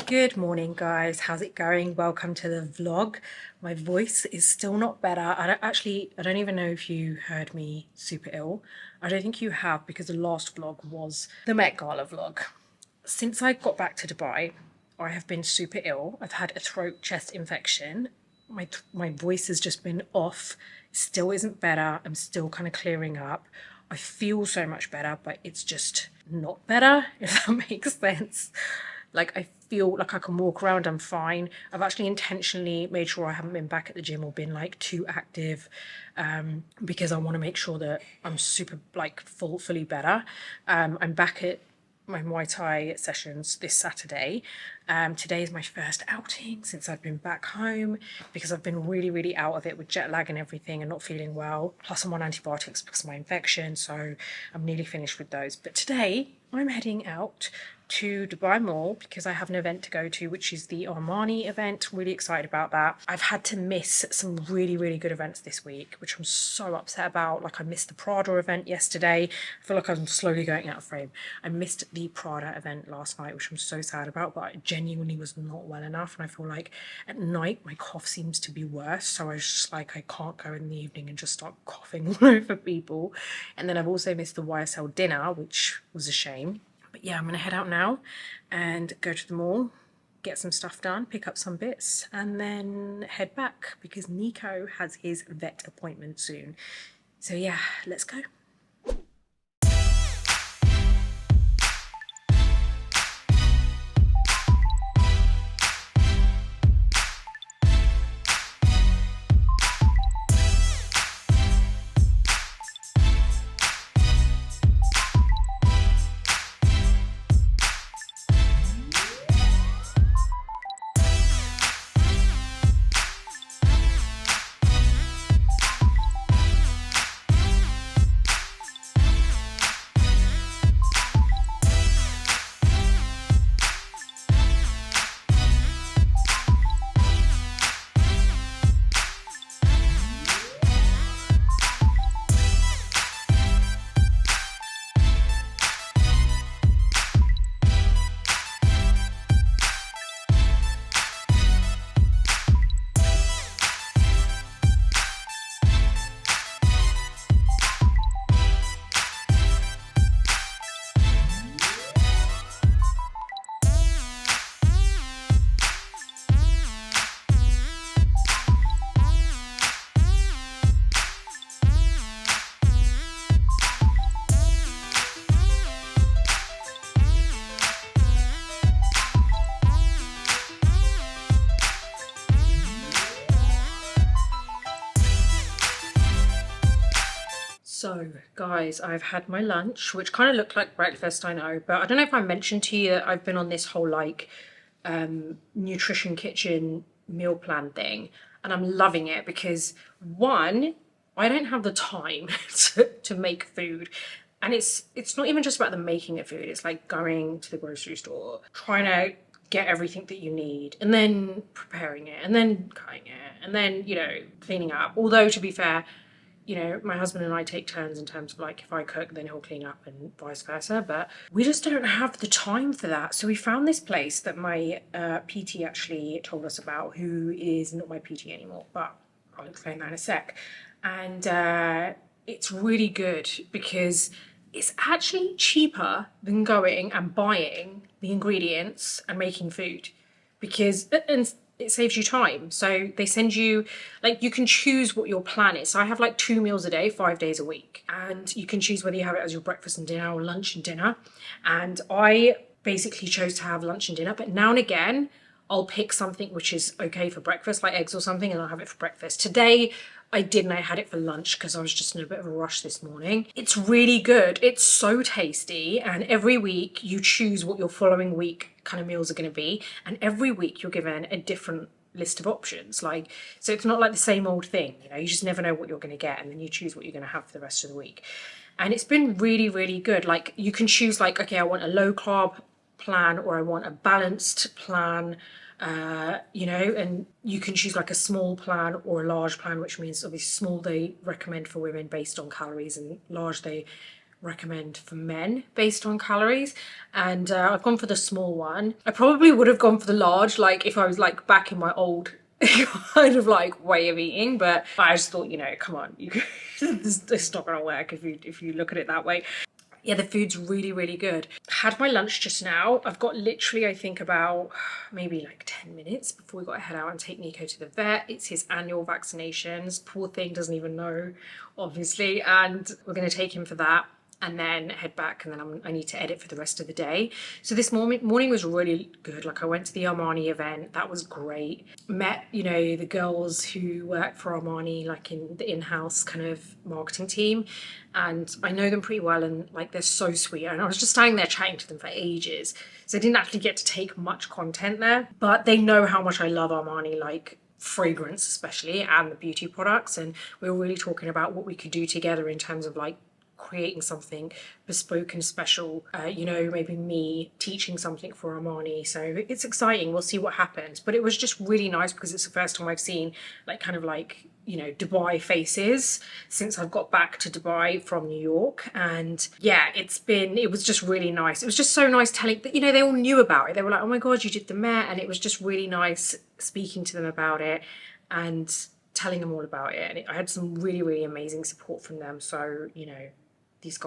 Good morning, guys. How's it going? Welcome to the vlog. My voice is still not better. I don't even know if you heard me super ill. I don't think you have, because the last vlog was the Met Gala vlog. Since I got back to Dubai, I have been super ill. I've had a throat chest infection. My voice has just been off. Still isn't better. I'm still kind of clearing up. I feel so much better, but it's just not better, if that makes sense. Like, I feel like I can walk around, I'm fine. I've actually intentionally made sure I haven't been back at the gym or been like too active, because I want to make sure that I'm super like fully better. I'm back at my Muay Thai sessions this Saturday. Today is my first outing since I've been back home, because I've been really out of it with jet lag and everything and not feeling well. Plus I'm on antibiotics because of my infection, so I'm nearly finished with those. But today I'm heading out to Dubai Mall because I have an event to go to, which is the Armani event. Really excited about that. I've had to miss some really good events this week, which I'm so upset about. Like, I missed the Prada event yesterday. I feel like I'm slowly going out of frame. I missed the Prada event last night, which I'm so sad about, but I genuinely was not well enough, and I feel like at night my cough seems to be worse, so I was just like, I can't go in the evening and just start coughing all over people. And then I've also missed the YSL dinner, which was a shame. But yeah, I'm going to head out now and go to the mall, get some stuff done, pick up some bits, and then head back because Nico has his vet appointment soon. So yeah, let's go. So guys, I've had my lunch, which kind of looked like breakfast, I know, but I don't know if I mentioned to you that I've been on this whole like nutrition kitchen meal plan thing, and I'm loving it because, one, I don't have the time to make food. And it's not even just about the making of food, it's like going to the grocery store, trying to get everything that you need, and then preparing it, and then cutting it, and then, you know, cleaning up. Although, to be fair, you know, my husband and I take turns in terms of like, if I cook, then he'll clean up and vice versa. But we just don't have the time for that. So we found this place that my PT actually told us about, who is not my PT anymore, but I'll explain that in a sec. And it's really good because it's actually cheaper than going and buying the ingredients and making food, because and it saves you time. So they send you, like, you can choose what your plan is. So I have like 2 meals a day, 5 days a week, and you can choose whether you have it as your breakfast and dinner or lunch and dinner. And I basically chose to have lunch and dinner, but now and again I'll pick something which is okay for breakfast, like eggs or something, and I'll have it for breakfast. Today I didn't. I had it for lunch because I was just in a bit of a rush this morning. It's really good. It's so tasty, and every week you choose what your following week kind of meals are going to be, and every week you're given a different list of options. Like, so it's not like the same old thing, you know, you just never know what you're going to get, and then you choose what you're going to have for the rest of the week. And it's been really good. Like, you can choose, like, okay, I want a low carb plan, or I want a balanced plan, you know, and you can choose like a small plan or a large plan, which means obviously small they recommend for women based on calories, and large they recommend for men based on calories, and I've gone for the small one. I probably would have gone for the large, like if I was like back in my old kind of like way of eating, but I just thought, you know, come on, it's not gonna work if you look at it that way. Yeah, the food's really, really good. Had my lunch just now. I've got literally, I think, about maybe like 10 minutes before we got to head out and take Nico to the vet. It's his annual vaccinations. Poor thing doesn't even know, obviously. And we're going to take him for that and then head back, and then I need to edit for the rest of the day. So this morning was really good. Like I went to the Armani event. That was great. Met, you know, the girls who work for Armani, like in the in-house kind of marketing team. And I know them pretty well, and like they're so sweet. And I was just standing there chatting to them for ages. So I didn't actually get to take much content there, but they know how much I love Armani, like fragrance especially, and the beauty products. And we were really talking about what we could do together in terms of like creating something bespoke and special, you know, maybe me teaching something for Armani. So it's exciting. We'll see what happens. But it was just really nice because it's the first time I've seen like kind of like, you know, Dubai faces since I've got back to Dubai from New York. And yeah, it was just really nice. It was just so nice telling that, you know, they all knew about it. They were like, oh my God, you did the Met. And it was just really nice speaking to them about it and telling them all about it. And I had some really, really amazing support from them. So, you know, these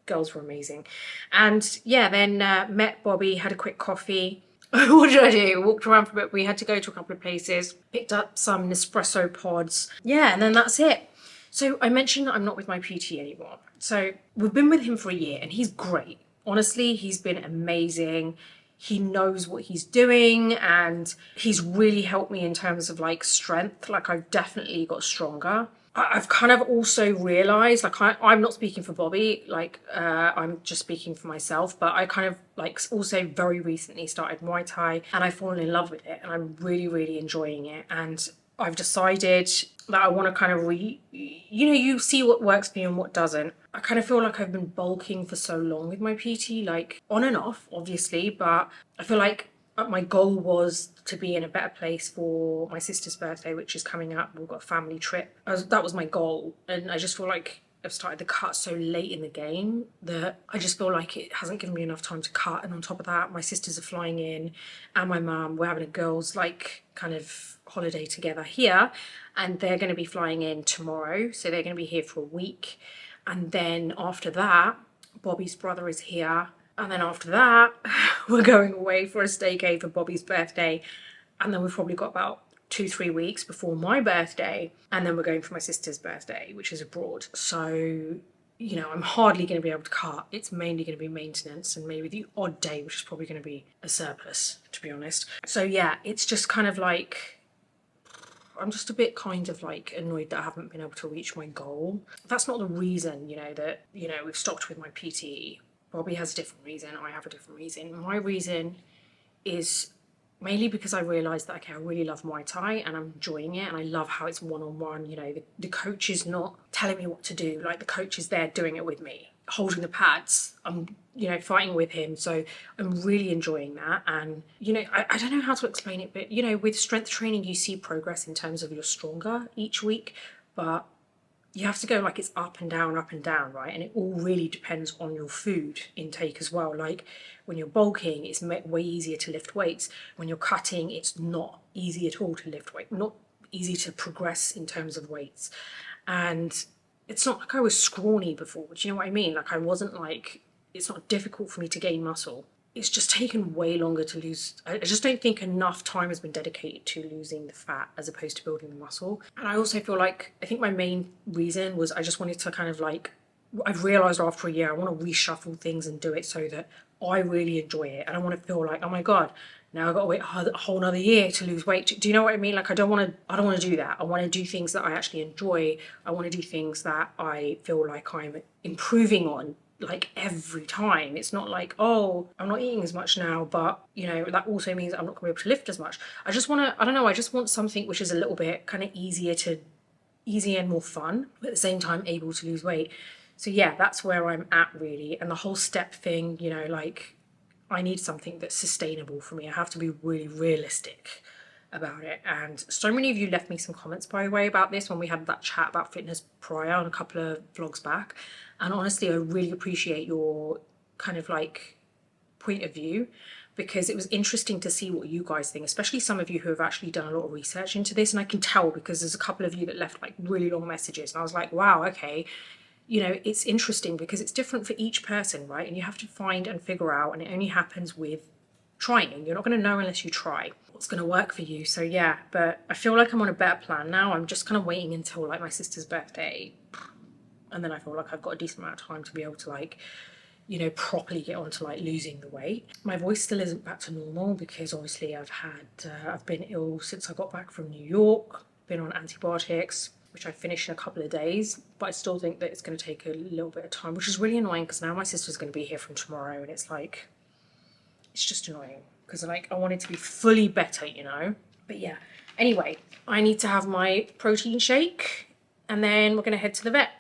girls were amazing. And yeah, then met Bobby, had a quick coffee. What did I do? Walked around for a bit. We had to go to a couple of places, picked up some Nespresso pods. Yeah, and then that's it. So I mentioned that I'm not with my PT anymore. So we've been with him for a year and he's great. Honestly, he's been amazing. He knows what he's doing and he's really helped me in terms of like strength. Like I've definitely got stronger. I've kind of also realised, like I'm not speaking for Bobby, like I'm just speaking for myself, but I kind of like also very recently started Muay Thai and I've fallen in love with it and I'm really, really enjoying it. And I've decided that I want to kind of you know, you see what works for you and what doesn't. I kind of feel like I've been bulking for so long with my PT, like on and off, obviously, but I feel like my goal was to be in a better place for my sister's birthday, which is coming up. We've got a family trip. That was my goal. And I just feel like I've started the cut so late in the game that I just feel like it hasn't given me enough time to cut. And on top of that, my sisters are flying in and my mum, we're having a girls' like kind of holiday together here. And they're going to be flying in tomorrow. So they're going to be here for a week. And then after that, Bobby's brother is here. And then after that, we're going away for a staycay for Bobby's birthday. And then we've probably got about 2-3 weeks before my birthday. And then we're going for my sister's birthday, which is abroad. So, you know, I'm hardly going to be able to cut. It's mainly going to be maintenance and maybe the odd day, which is probably going to be a surplus, to be honest. So yeah, it's just kind of like, I'm just a bit kind of like annoyed that I haven't been able to reach my goal. That's not the reason, you know, that, you know, we've stopped with my PT. Bobby has a different reason, I have a different reason. My reason is mainly because I realised that, okay, I really love Muay Thai and I'm enjoying it and I love how it's one-on-one, you know, the coach is not telling me what to do, like the coach is there doing it with me, holding the pads, I'm, you know, fighting with him, so I'm really enjoying that. And, you know, I don't know how to explain it, but, you know, with strength training you see progress in terms of you're stronger each week, but you have to go like it's up and down, right? And it all really depends on your food intake as well. Like when you're bulking, it's way easier to lift weights. When you're cutting, it's not easy at all to lift weight, not easy to progress in terms of weights. And it's not like I was scrawny before, do you know what I mean? Like I wasn't like, it's not difficult for me to gain muscle. It's just taken way longer to lose. I just don't think enough time has been dedicated to losing the fat as opposed to building the muscle. And I also feel like, I think my main reason was I just wanted to kind of like, I've realised after a year, I want to reshuffle things and do it so that I really enjoy it. And I want to feel like, oh my God, now I've got to wait a whole another year to lose weight. Do you know what I mean? Like I don't want to do that. I want to do things that I actually enjoy. I want to do things that I feel like I'm improving on, like every time. It's not like, oh, I'm not eating as much now, but you know, that also means I'm not gonna be able to lift as much. I just want to, I don't know, I just want something which is a little bit kind of easier and more fun, but at the same time able to lose weight. So yeah, that's where I'm at really. And the whole step thing, you know, like I need something that's sustainable for me. I have to be really realistic about it. And so many of you left me some comments, by the way, about this when we had that chat about fitness prior on a couple of vlogs back. And honestly, I really appreciate your kind of like point of view, because it was interesting to see what you guys think, especially some of you who have actually done a lot of research into this. And I can tell because there's a couple of you that left like really long messages, and I was like, wow, okay, you know, it's interesting because it's different for each person, right? And you have to find and figure out, and it only happens with trying. You're not going to know unless you try what's going to work for you. So yeah, but I feel like I'm on a better plan now. I'm just kind of waiting until like my sister's birthday, and then I feel like I've got a decent amount of time to be able to like, you know, properly get onto like losing the weight. My voice still isn't back to normal because obviously I've been ill since I got back from New York, been on antibiotics, which I finished in a couple of days, but I still think that it's going to take a little bit of time, which is really annoying because now my sister's going to be here from tomorrow, and it's like, it's just annoying because like I want it to be fully better, you know. But yeah, anyway, I need to have my protein shake and then we're going to head to the vet.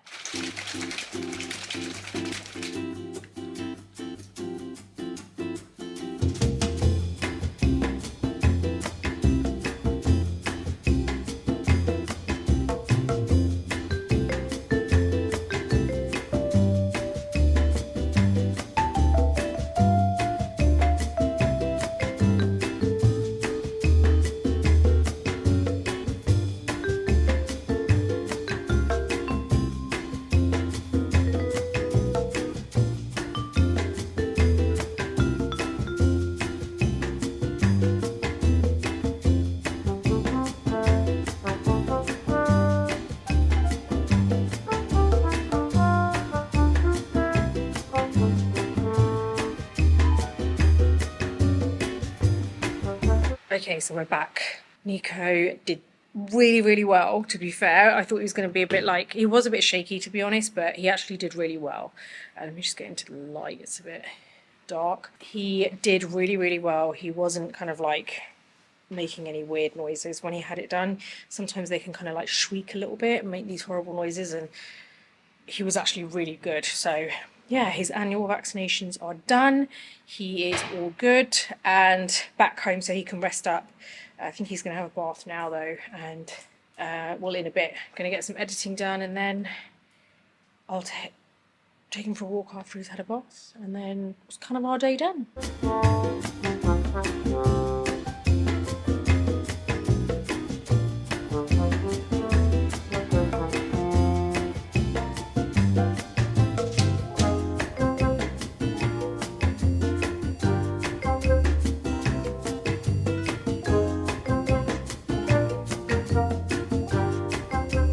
Okay, so we're back. Nico did really, really well, to be fair. I thought he was going to be a bit like, he was a bit shaky, to be honest, but he actually did really well. Let me just get into the light, it's a bit dark. He did really, really well. He wasn't kind of like making any weird noises when he had it done. Sometimes they can kind of like shriek a little bit and make these horrible noises, and he was actually really good. So yeah, his annual vaccinations are done. He is all good and back home so he can rest up. I think he's going to have a bath now though, and well, in a bit. Going to get some editing done, and then I'll take him for a walk after he's had a bath, and then it's kind of our day done.